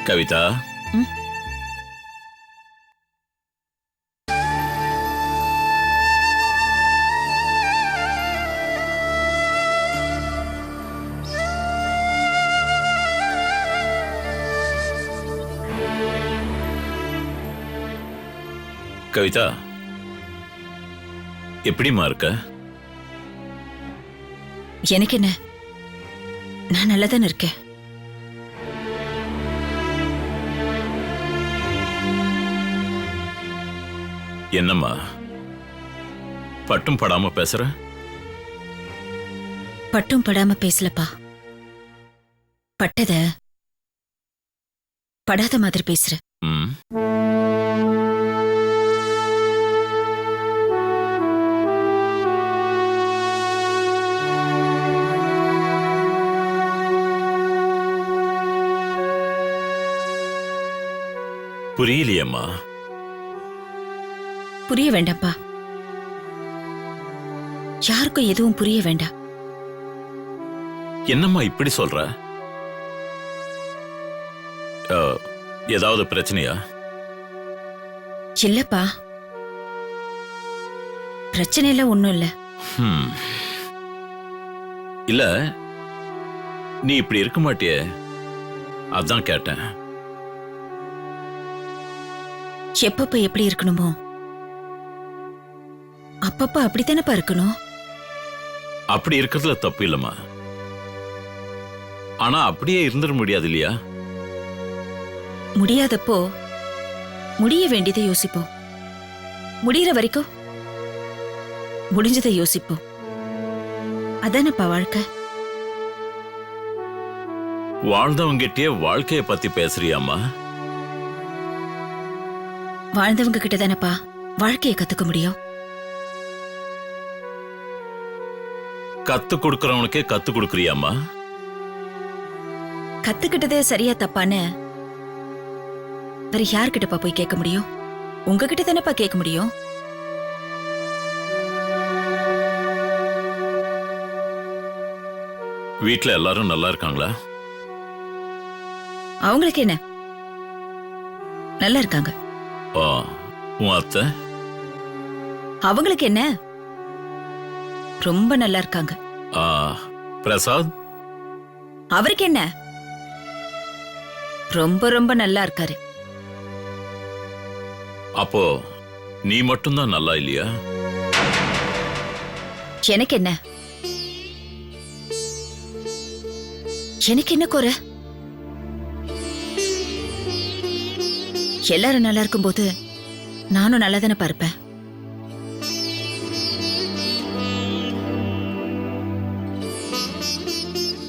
கவிதா, கவிதா, எப்படிமா இருக்க? எனக்கு என்ன, நான் நல்லதானே இருக்கேன். என்னம்மா பட்டும் படாம பேசுற? பட்டும் படாம பேசலப்பா, பட்டத படாத மாதிரி பேசுற. ம், புரியலையம்மா. புரிய வேண்டாம்ப்பா, யாருக்கும் எதுவும் புரிய வேண்டாம். என்னம்மா இப்படி சொல்ற? ஏதாவது பிரச்சனையா? இல்லப்பா, பிரச்சனை எல்லாம் ஒண்ணும் இல்ல. ம். இல்ல, நீ இப்படி இருக்க மாட்டியே, அதான் கேட்டேன். எப்பப்ப எப்படி இருக்கணுமோ அப்பப்ப அப்படித்தானப்பா இருக்கணும். அப்படி இருக்கிறதுல தப்பு இல்லம்மா. ஆனா அப்படியே இருந்துட முடியாது இல்லையா? முடியாதப்போ முடிய வேண்டியதை யோசிப்போம், முடியற வரைக்கும் முடிஞ்சதை யோசிப்போம். அதானப்பா வாழ்க்கை. வாழ்ந்தவங்கிட்டே வாழ்க்கைய பத்தி பேசுறியாம்மா? வாழ்ந்தவங்க கிட்ட தானப்பா வாழ்க்கையை கத்துக்க முடியும். கத்து கொடுக்கறவனுக்கே கத்து கொடுக்கறியாம்மா? கத்துக்கிட்டதே சரியா தப்பான்னு வேற யார்கிட்டப்பா போய் கேட்க முடியும்? உங்ககிட்ட தானப்பா கேட்க முடியும். வீட்ல எல்லாரும் நல்லா இருக்காங்களா? அவங்களுக்கு என்ன, நல்லா இருக்காங்க. ஆ, உன் அத்தை? அவங்களுக்கு என்ன, ரொம்ப நல்லா இருக்காங்க. ஆ, பிரசாத்? அவருக்கு என்ன, ரொம்ப ரொம்ப நல்லா இருக்காரு. அப்போ நீ மட்டும்தான் நல்லா இல்லையா? எனக்கு என்ன, எனக்கு என்ன குறை? எல்லாரும் நல்லா இருக்கும்போது நானும் நல்லா தானே பார்ப்பேன்.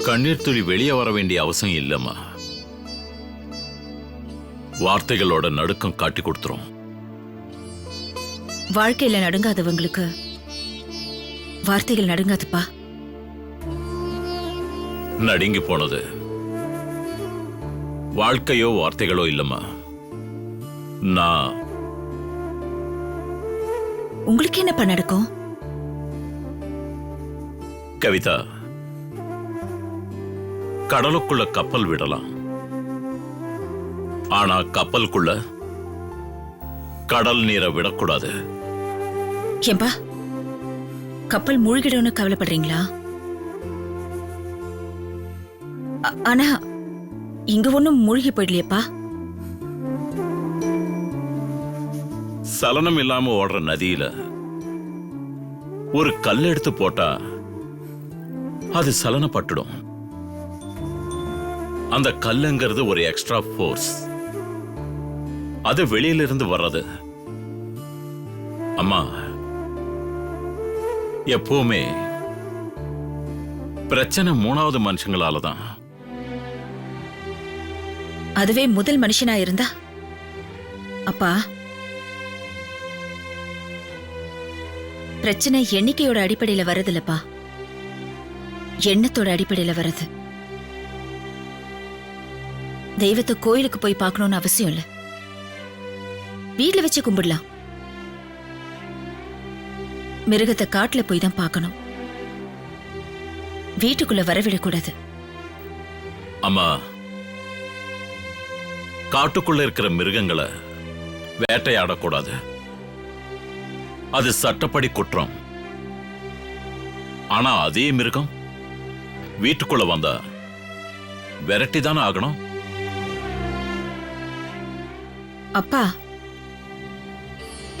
கண்ணீர் துளி வெளியே வர வேண்டிய அவசியம் இல்லம்மா. வார்த்தைகளோட நடுக்கம் காட்டி கொடுத்துரும். வாழ்க்கையில நடுங்காதவங்களுக்கு வார்த்தைகள் நடுங்காதுப்பா. நடுங்கி போனது வாழ்க்கையோ வார்த்தைகளோ இல்லம்மா. நான் உங்களுக்கு என்னப்பா நடக்கும்? கவிதா, கடலுக்குள்ள கப்பல் விடலாம், ஆனா கப்பலுக்குள்ள கடல் நீரை விடக்கூடாது. ஏம்பா, கப்பல் மூழ்கிடும்னு கவலைப்படுறீங்களா? ஆனா இங்க ஒண்ணும் மூழ்கி போயிடலையப்பா. சலனம் இல்லாம ஓடுற நதியில ஒரு கல் எடுத்து போட்டா அது சலனப்பட்டுடும். அந்த கல்லுங்கிறது ஒரு எக்ஸ்ட்ரா ஃபோர்ஸ், அது வெளியில இருந்து வர்றது. அம்மா, எப்பவுமே பிரச்சனை மூணாவது மனுஷங்களால தான். அதுவே முதல் மனுஷனா இருந்தா அப்பா, பிரச்சனை எண்ணிக்கையோட அடிப்படையில வரதில்லப்பா, எண்ணத்தோட அடிப்படையில வரது. தெய்வத்தை கோயிலுக்கு போய் பார்க்கணும்னு அவசியம் இல்ல, வீட்ல வச்சு கும்பிடலாம். மிருகத்தை காட்டுல போய் தான் பார்க்கணும், வீட்டுக்குள்ள வரவிடக்கூடாது. அம்மா, காட்டுக்குள்ள இருக்கிற மிருகங்களை வேட்டையாடக்கூடாது. அது சட்டப்படி குற்றம். ஆனா அதே மிருகம் வீட்டுக்குள்ள வந்தா விரட்டி தானே ஆகணும். அப்பா,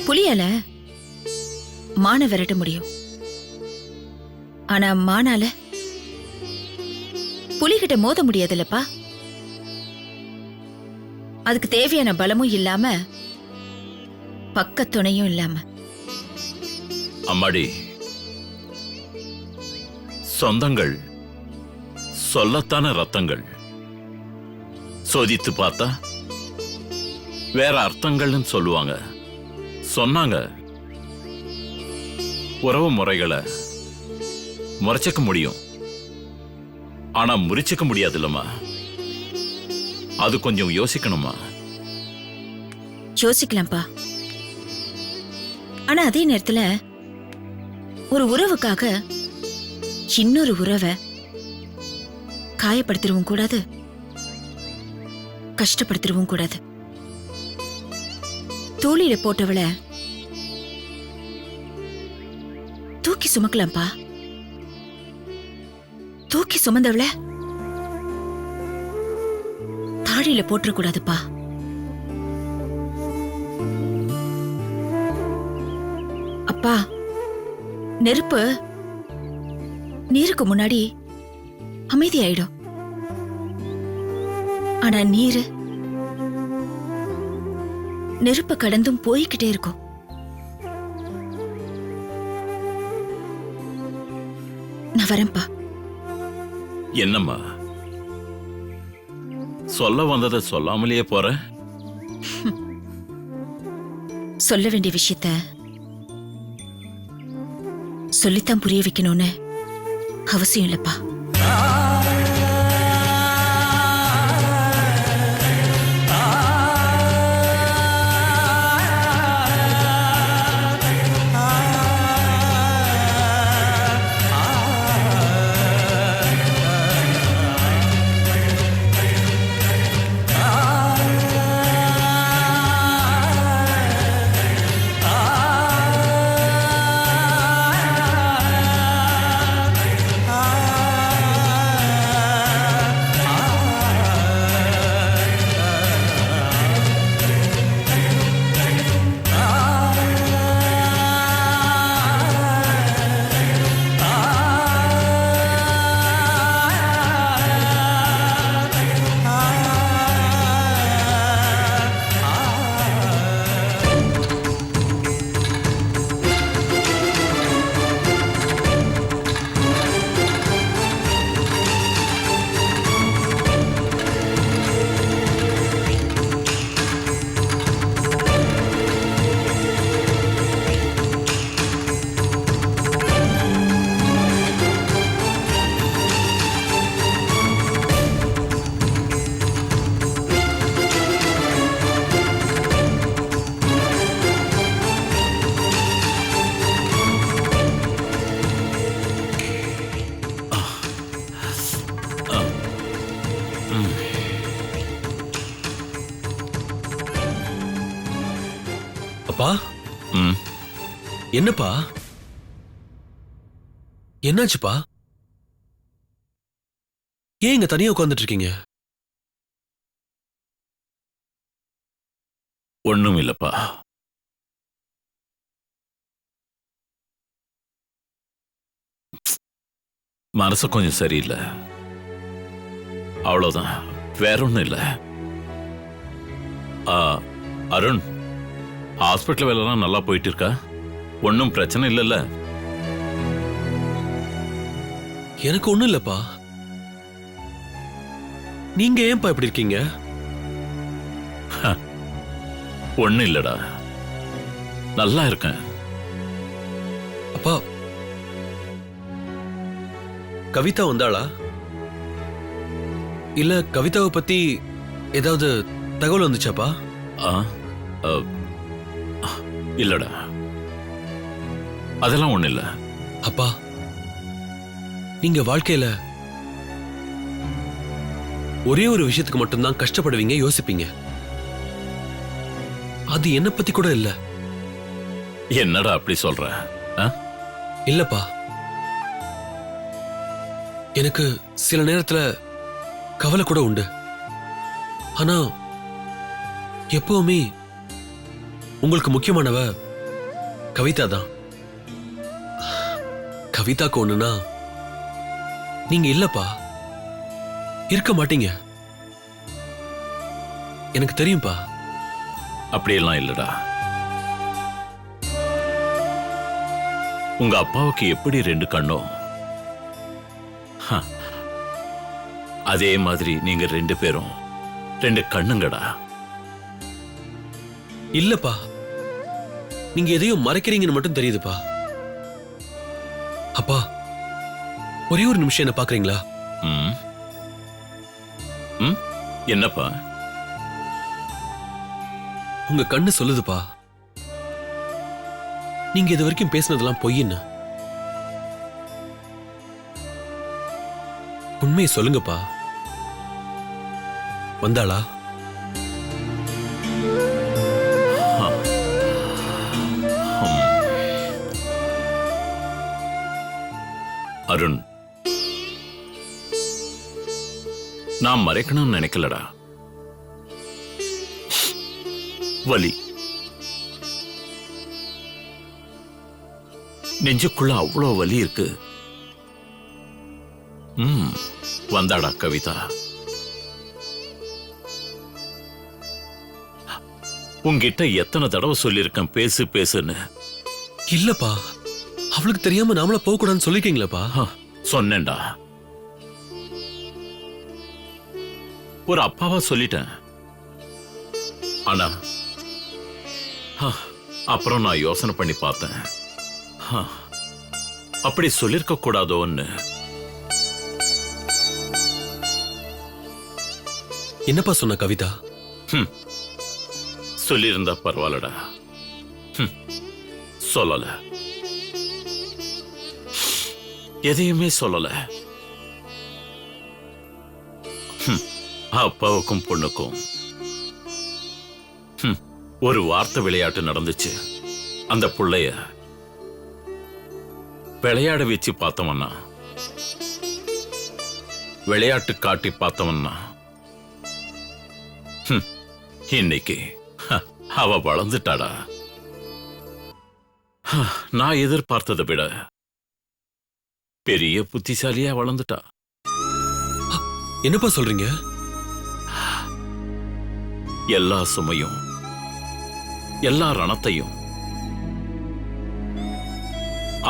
புலியால மான விரட்ட முடியும். ஆனா மானால புலிகிட்ட மோத முடியாதுல்லப்பா. அதுக்கு தேவையான பலமும் இல்லாம பக்கத்துணையும் இல்லாம. அம்மாடி, சொந்தங்கள் சொல்லத்தான ரத்தங்கள். சோதித்து பார்த்தா வேற அர்த்தங்கள்னு சொல்லுவாங்க. சொன்னாங்க. உறவு முறைகளை முறைச்சிக்க முடியும், ஆனா முறிச்சிக்க முடியாதுல்லம்மா. அது கொஞ்சம் யோசிக்கணுமா? யோசிக்கலாம்ப்பா. ஆனா அதே நேரத்துல ஒரு உறவுக்காக இன்னொரு உறவை காயப்படுத்திடவும் கூடாது, கஷ்டப்படுத்திடவும் கூடாது. தூளில போட்டவள தூக்கி சுமக்கலாம்ப்பா. தூக்கி சுமந்தவள தாடியில போட்டுறக்கூடாதுப்பா. அப்பா, நெருப்பு நீருக்கு முன்னாடி அமைதியாயிடும். ஆனா நீரு நெருப்ப கடந்தும் போய்கிட்டே இருக்கும். நான் வரேன்ப்பா. என்னம்மா, சொல்ல வந்ததை சொல்லாமலேயே போற? சொல்ல வேண்டிய விஷயத்த சொல்லித்தான் புரிய வைக்கணும்னு அவசியம் இல்லப்பா. அப்பா, என்னப்பா, என்னாச்சுப்பா? ஏன் இங்க தனியா உட்கார்ந்துட்டு இருக்கீங்க? ஒண்ணும் இல்லப்பா. மனசு கொஞ்சம் சரியில்லை, அவ்வளவுதான். வேற ஒண்ணும் இல்ல. அருண், ஹாஸ்பிட்டல் வேலைலாம் நல்லா போயிட்டு இருக்கா? ஒன்னும் பிரச்சனை இல்லைல்ல? எனக்கு ஒண்ணும் இல்லப்பா. நீங்க ஏன்பா இப்படி இருக்கீங்க? ஒண்ணும் இல்லடா, நல்லா இருக்கேன். அப்பா, கவிதா வந்தாளா? இல்ல கவிதாவை பத்தி ஏதாவது தகவல் வந்துச்சாப்பா? இல்லடா, அதெல்லாம் ஒண்ணு இல்ல. அப்பா, நீங்க வாழ்க்கையில ஒரே ஒரு விஷயத்துக்கு மட்டும்தான் கஷ்டப்படுவீங்க, யோசிப்பீங்க. அது என்ன பத்தி கூட இல்ல. என்னடா அப்படி சொல்ற? இல்லப்பா, எனக்கு சில நேரத்துல கவலை கூட உண்டு. ஆனா எப்பவுமே உங்களுக்கு முக்கியமானவ கவிதா தான். கவிதாக்கு ஒண்ணுனா நீங்க இல்லப்பா, இருக்க மாட்டீங்க. எனக்கு தெரியும்பா. அப்படியெல்லாம் இல்லடா. உங்க அப்பாவுக்கு எப்படி 2 கண்ணோ அதே மாதிரி நீங்க 2 பேரும் 2 கண்ணுங்கடா. இல்லப்பா, நீங்க எதையும் மறைக்கிறீங்கன்னு மட்டும் தெரியுதுப்பா. அப்பா, ஒரே ஒரு நிமிஷம் என்ன பாக்குறீங்களா? என்னப்பா? உங்க கண்ணு சொல்லுதுப்பா, நீங்க இது வரைக்கும் பேசினதெல்லாம் பொய்ன்னு. உண்மையை சொல்லுங்கப்பா. வந்தாளா? அருண், நான் மறைக்கணும்னு நினைக்கலடா. வலி நெஞ்சுக்குள்ள அவ்வளோ வலி இருக்கு. வந்தாடா கவிதா. உன்கிட்ட எத்தனை தடவை சொல்லியிருக்கேன் பேசு பேசுன்னு. இல்லப்பா, அவளுக்கு தெரியாம நாமள போக கூடாதுன்னு சொல்லிருக்கீங்களப்பா. சொன்னேன்டா. ஒரு அப்பாவா சொல்லிட்டேன். ஆனா அப்புறம் நான் யோசனை பண்ணி பார்த்தேன். அப்படி சொல்லிருக்க கூடாதோன்னு. என்னப்பா சொன்ன கவிதா? சொல்லியிருந்தா பரவாயில்லடா. சொல்லல, எதையுமே சொல்லல. அப்பாவுக்கும் பொண்ணுக்கும் ஒரு வார்த்தை விளையாட்டு நடந்துச்சு. அந்த புள்ளைய விளையாட வச்சு பார்த்தவன்னா, விளையாட்டு காட்டி பார்த்தவன்னா, இன்னைக்கு அவ வளர்ந்துட்டாடா. நான் எதிர்பார்த்ததை விட பெரிய புத்திசாலியா வளர்ந்துட்டா. என்னப்பா சொல்றீங்க? எல்லா சுமையும் எல்லா ரணத்தையும்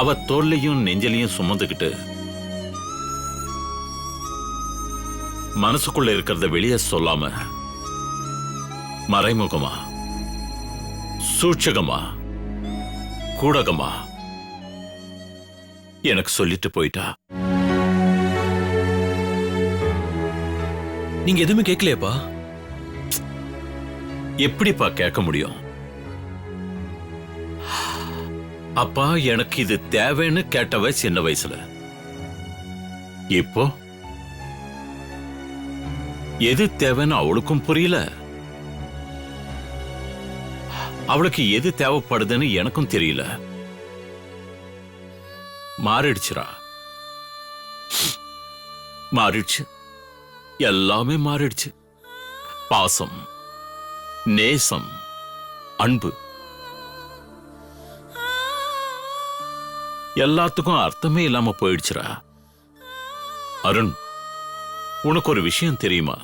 அவ தோல்லையும் நெஞ்சலையும் சுமந்துக்கிட்டு மனசுக்குள்ள இருக்கிறத வெளியே சொல்லாம மறைமுகமா, சூட்சகமா, கூடகமா எனக்கு சொல்லிட்டு போயிட்டா. நீங்க எதுவுமே கேட்கலையப்பா? எப்படிப்பா கேட்க முடியும்? அப்பா எனக்கு இது தேவைன்னு கேட்டவ சின்ன வயசுல. இப்போ எது தேவைன்னு அவளுக்கும் புரியல, அவளுக்கு எது தேவைப்படுதுன்னு எனக்கும் தெரியல. மாறிடுச்சுரா, மாறிடுச்சு. எல்லாமே மாறிடுச்சு. பாசம், நேசம், அன்பு எல்லாத்துக்கும் அர்த்தமே இல்லாம போயிடுச்சுரா. அருண், உனக்கு ஒரு விஷயம் தெரியுமா?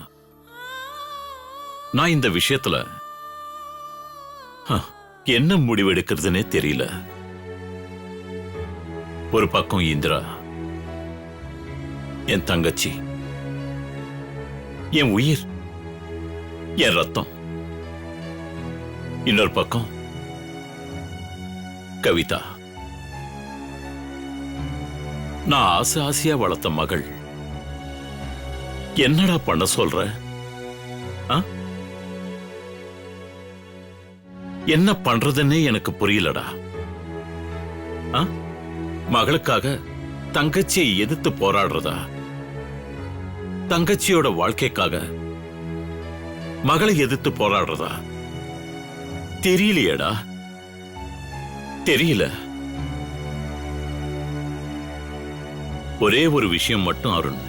நான் இந்த விஷயத்துல என்ன முடிவெடுக்கிறதுனே தெரியல. ஒரு பக்கம் இந்திரா என் தங்கச்சி, என் உயிர், என் ரத்தம். இன்னொரு பக்கம் கவிதா, நான் ஆசை ஆசையா வளர்த்த மகள். என்னடா பண்ண சொல்ற? என்ன பண்றதுன்னே எனக்கு புரியலடா. மகளுக்காக தங்கச்சியை எதிர்த்து போராடுறதா, தங்கச்சியோட வாழ்க்கைக்காக மகளை எதிர்த்து போராடுறதா, தெரியலையேடா, தெரியல. ஒரே ஒரு விஷயம் மட்டும் அருண்,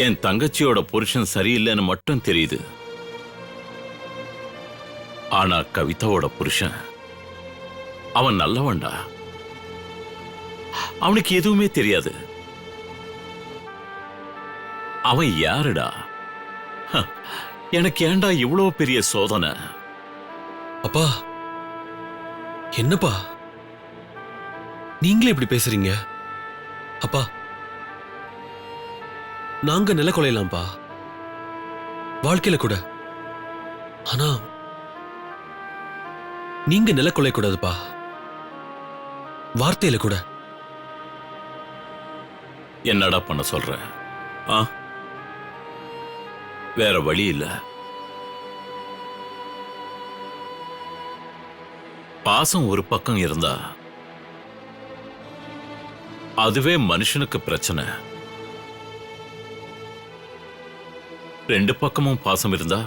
என் தங்கச்சியோட புருஷன் சரியில்லைன்னு மட்டும் தெரியுது. ஆனா கவிதாவோட புருஷன் அவன் நல்லவன்டா. அவனுக்கு எதுவுமே தெரியாது. அவன் யாருடா? எனக்கு ஏண்டா இவ்வளவு பெரிய சோதனை? அப்பா, என்னப்பா நீங்களே இப்படி பேசுறீங்க? அப்பா, நாங்க நில கொலையலாம்ப்பா, வாழ்க்கையில கூட. ஆனா நீங்க நில கொலை கூடாதுப்பா, வார்த்தையில கூட. என்னடா பண்ண சொல்ற? வேற வழி இல்ல. பாசம் ஒரு பக்கம் இருந்தா அதுவே மனுஷனுக்கு பிரச்சனை. ரெண்டு பக்கமும் பாசம் இருந்தா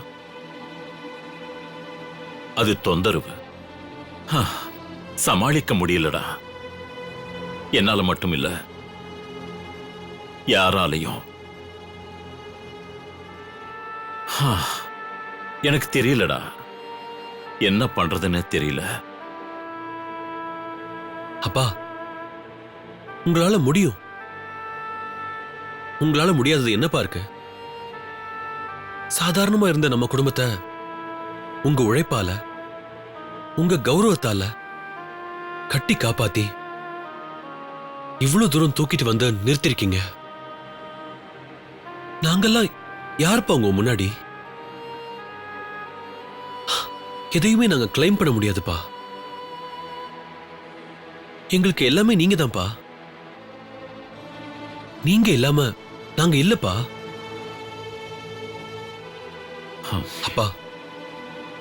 அது தொந்தரவு. சமாளிக்க முடியலடா. என்னால மட்டும் இல்ல, யாராலையும். எனக்கு தெரியலடா, என்ன பண்றதுன்னு தெரியல. அப்பா, உங்களால முடியும். உங்களால முடியாதது என்னப்பா இருக்கு? சாதாரணமா இருந்த நம்ம குடும்பத்தை உங்க உழைப்பால, உங்க கௌரவத்தால கட்டி காப்பாத்தி இவ்வளவு தூரம் தூக்கிட்டு வந்து நிறுத்திருக்கீங்க. நாங்கெல்லாம் யாருப்பா உங்க முன்னாடி? எதையுமே நாங்க கிளைம் பண்ண முடியாதுப்பா. எங்களுக்கு எல்லாமே நீங்க தான்ப்பா. நீங்க இல்லாம நாங்க இல்லப்பா. அப்பா,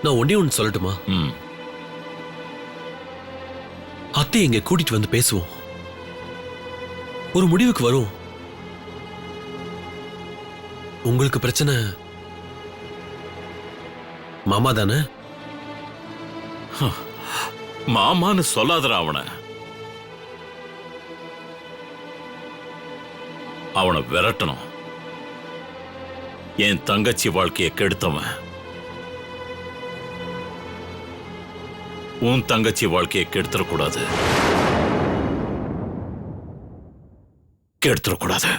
நான் ஒண்ணே ஒண்ணு சொல்லட்டுமா? அத்தை எங்க கூட்டிட்டு வந்து பேசுவோம், ஒரு முடிவுக்கு வரும். உங்களுக்கு பிரச்சனை மாமா தானே? மாமான்னு சொல்லாதடா அவனை. அவனை விரட்டணும். என் தங்கச்சி வாழ்க்கையை கெடுத்தவன் உன் தங்கச்சி வாழ்க்கையை கெடுத்துடக்கூடாது. கெடுத்துடக்கூடாது.